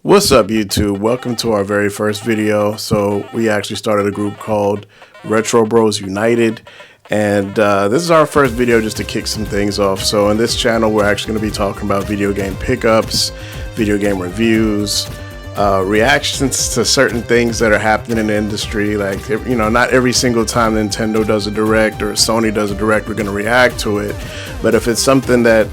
What's up, YouTube? Welcome to our very first video. So we actually started a group called Retro Bros United, and this is our first video just to kick some things off. So in this channel, we're actually going to be talking about video game pickups, video game reviews, reactions to certain things that are happening in the industry. Like, you know, not every single time Nintendo does a direct or Sony does a direct, we're going to react to it. But if it's something that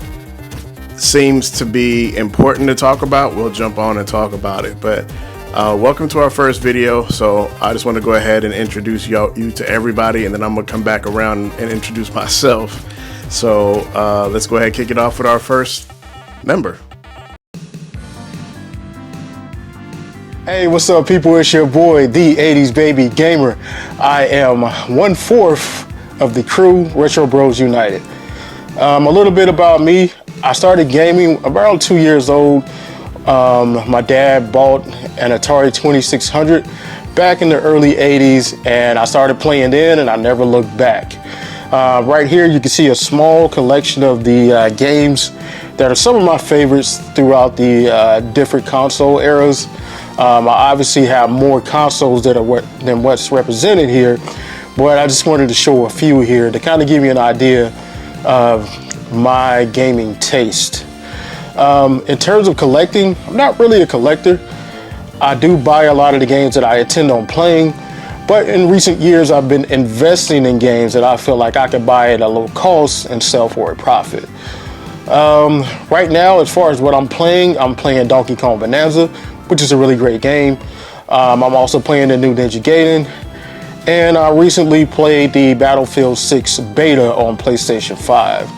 seems to be important to talk about, we'll jump on and talk about it. But welcome to our first video. So I just want to go ahead and introduce you to everybody, and then I'm gonna come back around and introduce myself. So let's go ahead and kick it off with our first member. Hey, what's up, people? It's your boy, the 80s Baby Gamer. I am 1/4 of the crew, Retro Bros United. A little bit about me. I started gaming around 2 years old. My dad bought an Atari 2600 back in the early 80s, and I started playing then, and I never looked back. Right here, you can see a small collection of the games that are some of my favorites throughout the different console eras. I obviously have more consoles than what's represented here, but I just wanted to show a few here to kind of give you an idea of my gaming taste. In terms of collecting, I'm not really a collector. I do buy a lot of the games that I intend on playing, but in recent years I've been investing in games that I feel like I could buy at a low cost and sell for a profit. Right now, as far as what I'm playing Donkey Kong Bonanza, which is a really great game. I'm also playing the new Ninja Gaiden, and I recently played the Battlefield 6 beta on PlayStation 5.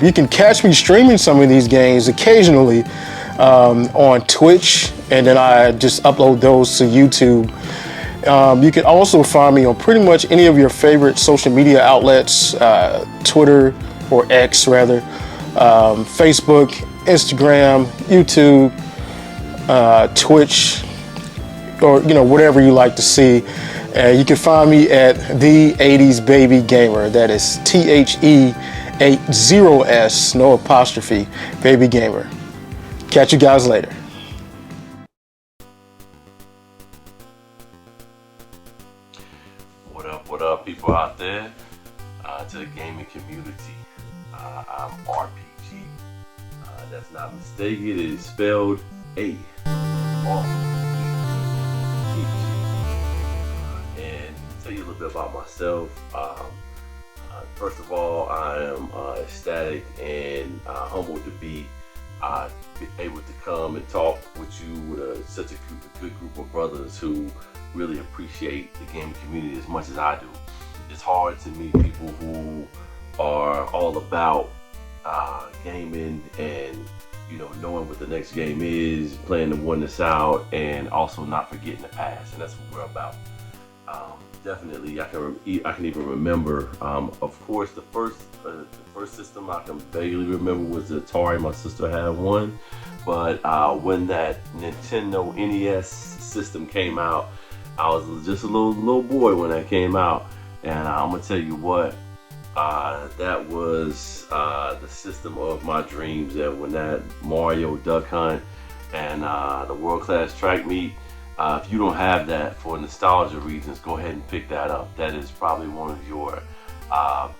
You can catch me streaming some of these games occasionally on Twitch, and then I just upload those to YouTube. You can also find me on pretty much any of your favorite social media outlets, Twitter, or X rather, Facebook, Instagram, YouTube, Twitch, or whatever you like to see. You can find me at the 80s Baby Gamer. That is THE80S, no apostrophe, Baby Gamer. Catch you guys later. What up, people out there? To the gaming community, I'm RPG. That's not mistaken. It is spelled A. And tell you a little bit about myself. First of all, I am ecstatic and humbled to be able to come and talk with you with such a good group of brothers who really appreciate the gaming community as much as I do. It's hard to meet people who are all about gaming and knowing what the next game is, playing the one that's out, and also not forgetting the past, and that's what we're about. Definitely, I can even remember. Of course, the first system I can vaguely remember was the Atari. My sister had one, but when that Nintendo NES system came out, I was just a little boy when that came out, and I'm gonna tell you what, that was the system of my dreams. That when that Mario Duck Hunt and the World Class Track Meet. If you don't have that for nostalgia reasons, go ahead and pick that up. That is probably one of your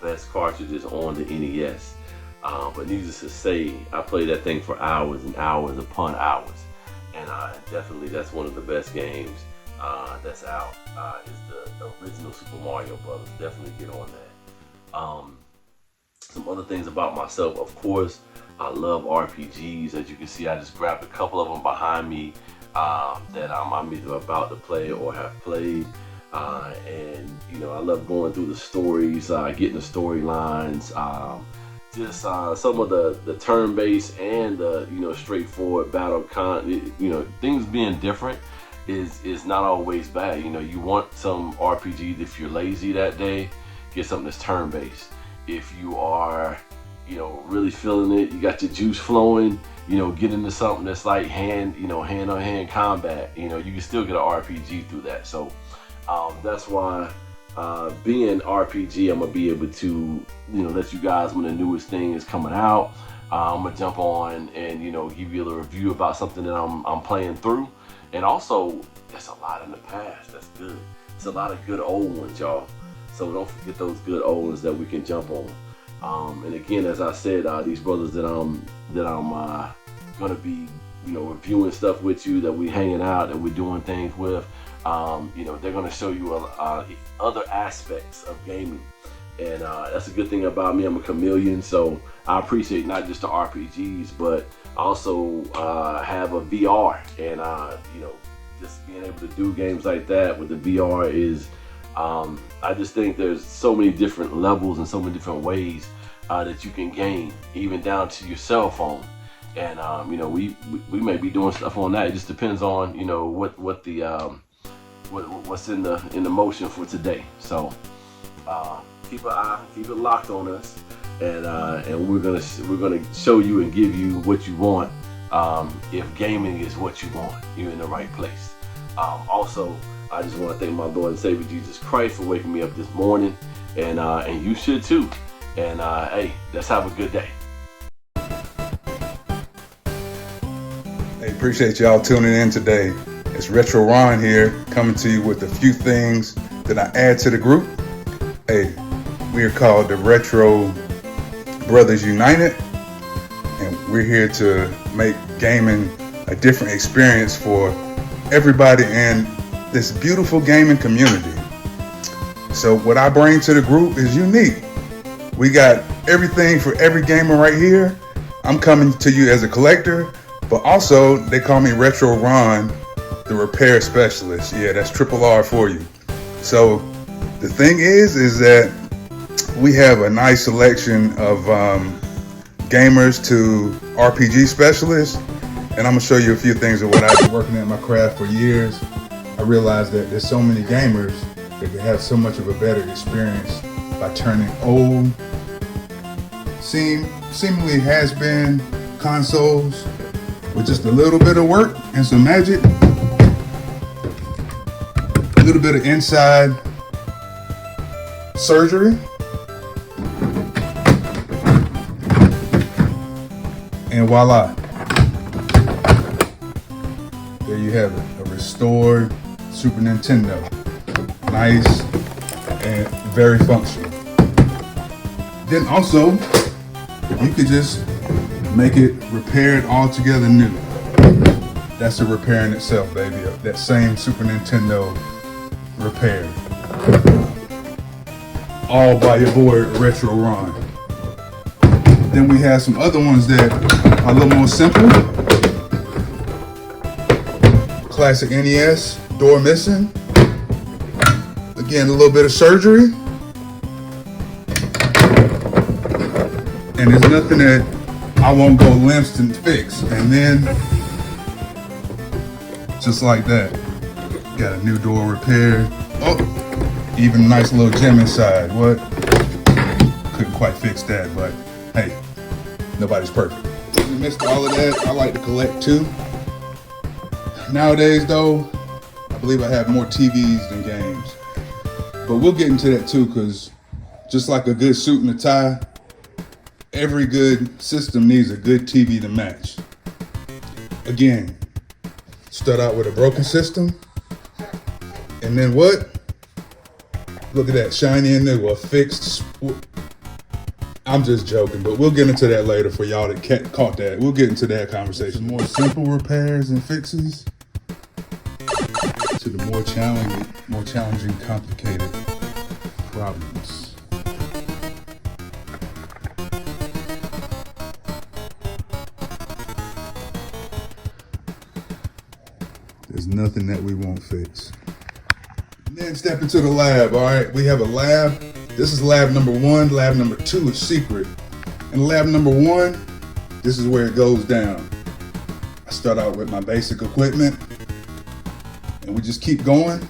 best cartridges on the NES. But needless to say, I played that thing for hours and hours upon hours. And definitely that's one of the best games that's out. Is the original Super Mario Brothers. Definitely get on that. Some other things about myself, of course, I love RPGs. As you can see, I just grabbed a couple of them behind me. That I'm either about to play or have played, and I love going through the stories, getting the storylines, just some of the turn-based and the straightforward battle things being different is not always bad. You want some RPGs if you're lazy that day, get something that's turn-based. If you are really feeling it, you got your juice flowing, get into something that's like hand-on-hand combat. You can still get an RPG through that. So that's why being RPG, I'm gonna be able to let you guys, when the newest thing is coming out, I'm gonna jump on and give you a review about something that I'm playing through, and also there's a lot in the past that's good. It's a lot of good old ones, y'all. So don't forget those good old ones that we can jump on. And again, as I said, these brothers that I'm gonna be reviewing stuff with you, that we hanging out, that we're doing things with. They're gonna show you other aspects of gaming. And that's a good thing about me. I'm a chameleon, so I appreciate not just the RPGs, but also have a VR. And just being able to do games like that with the VR is, I just think there's so many different levels and so many different ways that you can game, even down to your cell phone. And we may be doing stuff on that. It just depends on what's in the motion for today. So. Keep an eye, keep it locked on us, and we're gonna show you and give you what you want. If gaming is what you want, you're in the right place. Also, I just want to thank my Lord and Savior Jesus Christ for waking me up this morning, and you should too. And hey, let's have a good day. Hey, appreciate y'all tuning in today. It's Retro Ron here, coming to you with a few things that I add to the group. Hey, we are called the Retro Brothers United, and we're here to make gaming a different experience for everybody in this beautiful gaming community. So what I bring to the group is unique. We got everything for every gamer right here. I'm coming to you as a collector, but also they call me Retro Ron, the repair specialist. Yeah, that's triple R for you. So the thing is that we have a nice selection of gamers to RPG specialists, and I'm gonna show you a few things of what I've been working at my craft for years. I realized that there's so many gamers that can have so much of a better experience by turning old, seemingly has-been consoles with just a little bit of work and some magic, a little bit of inside surgery, and voila, there you have it, a restored Super Nintendo. Nice and very functional. Then also, you could just make it repaired altogether new. That's a repair in itself, baby. That same Super Nintendo repaired. All by your boy Retro Ron. Then we have some other ones that are a little more simple. Classic NES, door missing. Again, a little bit of surgery. And there's nothing that I won't go lengths to fix. And then, just like that, got a new door repaired. Oh, even a nice little gem inside. What? Couldn't quite fix that, but hey, nobody's perfect. In the midst of all of that, I like to collect too. Nowadays though, I believe I have more TVs than games. But we'll get into that too, because just like a good suit and a tie, every good system needs a good TV to match. Again, start out with a broken system, and then what? Look at that, shiny and new, a fixed. I'm just joking, but we'll get into that later for y'all that caught that. We'll get into that conversation. More simple repairs and fixes to the more challenging, complicated problems. There's nothing that we won't fix. And then step into the lab, all right? We have a lab. This is lab number 1. Lab number 2 is secret. And lab number 1, this is where it goes down. I start out with my basic equipment, and we just keep going.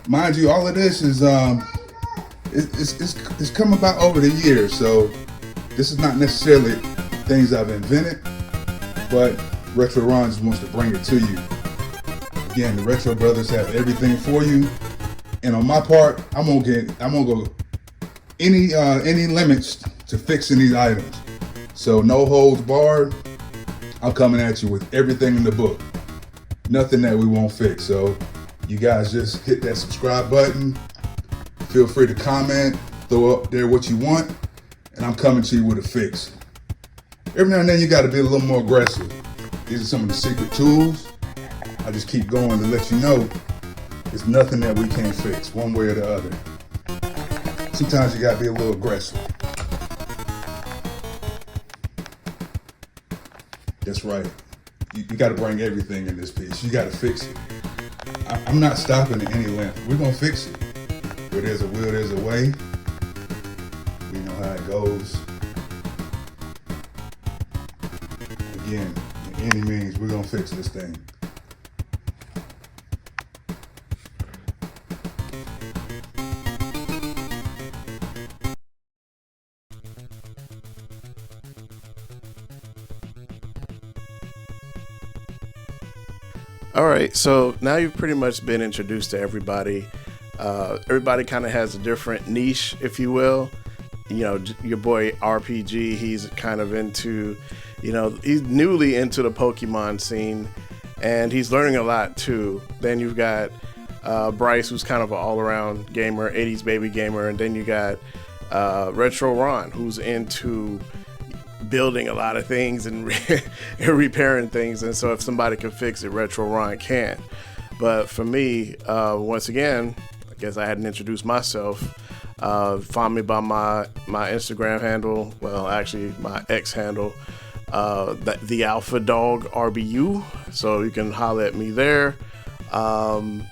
Mind you, all of this is it's come about over the years, so this is not necessarily things I've invented, but Retro Ron just wants to bring it to you. Again, the Retro Brothers have everything for you, and on my part, I'm gonna go any limits to fixing these items. So no holds barred. I'm coming at you with everything in the book. Nothing that we won't fix. So you guys just hit that subscribe button. Feel free to comment, throw up there what you want, and I'm coming to you with a fix. Every now and then you got to be a little more aggressive. These are some of the secret tools. I just keep going to let you know there's nothing that we can't fix one way or the other. Sometimes you got to be a little aggressive. That's right. You got to bring everything in this piece. You got to fix it. I'm not stopping at any length. We're going to fix it. Where there's a will, there's a way. We know how it goes. Again, in any means, we're going to fix this thing. All right, so now you've pretty much been introduced to everybody. Everybody kind of has a different niche, if you will. You know, your boy RPG, he's kind of into, you know, he's newly into the Pokemon scene, and he's learning a lot too. Then you've got Bryce, who's kind of an all-around gamer, 80s baby gamer, and then you got Retro Ron, who's into building a lot of things and repairing things. And so if somebody can fix it, Retro Ron can. But for me, once again, I guess I hadn't introduced myself. Find me by my Instagram handle. Well, actually my X handle, the Alpha Dog RBU. So you can holler at me there. Trying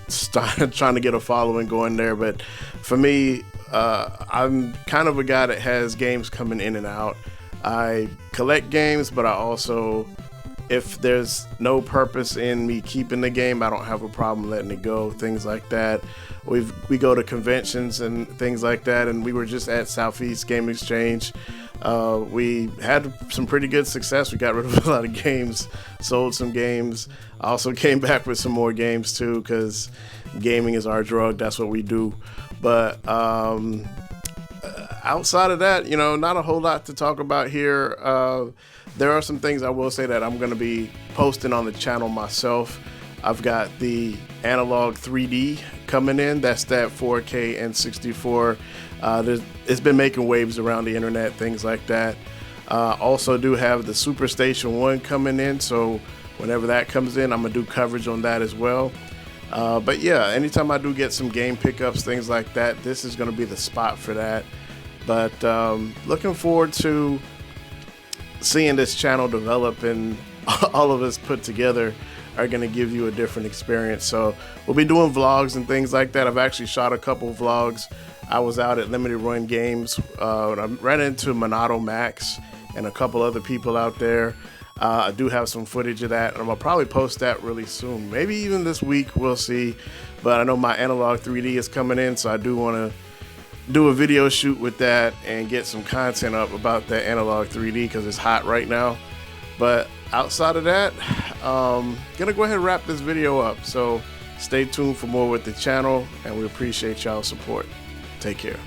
to get a following going there. But for me, I'm kind of a guy that has games coming in and out. I collect games, but I also, if there's no purpose in me keeping the game, I don't have a problem letting it go, things like that. We go to conventions and things like that, and we were just at Southeast Game Exchange. We had some pretty good success. We got rid of a lot of games, sold some games. I also came back with some more games too, because gaming is our drug. That's what we do. But outside of that, you know, not a whole lot to talk about here. There are some things I will say that I'm going to be posting on the channel myself. I've got the analog 3D coming in. That's that 4K and 64. It's been making waves around the internet, things like that. Also do have the Superstation 1 coming in. So whenever that comes in, I'm going to do coverage on that as well. But yeah, anytime I do get some game pickups, things like that, this is going to be the spot for that. But looking forward to seeing this channel develop, and all of us put together are going to give you a different experience. So we'll be doing vlogs and things like that. I've actually shot a couple vlogs. I was out at Limited Run Games. I ran into Monado Max and a couple other people out there. I do have some footage of that, and I'm gonna probably post that really soon. Maybe even this week, we'll see. But I know my analog 3D is coming in, so I do want to do a video shoot with that and get some content up about that analog 3D because it's hot right now. But outside of that, gonna go ahead and wrap this video up. So stay tuned for more with the channel, and we appreciate y'all's support. Take care.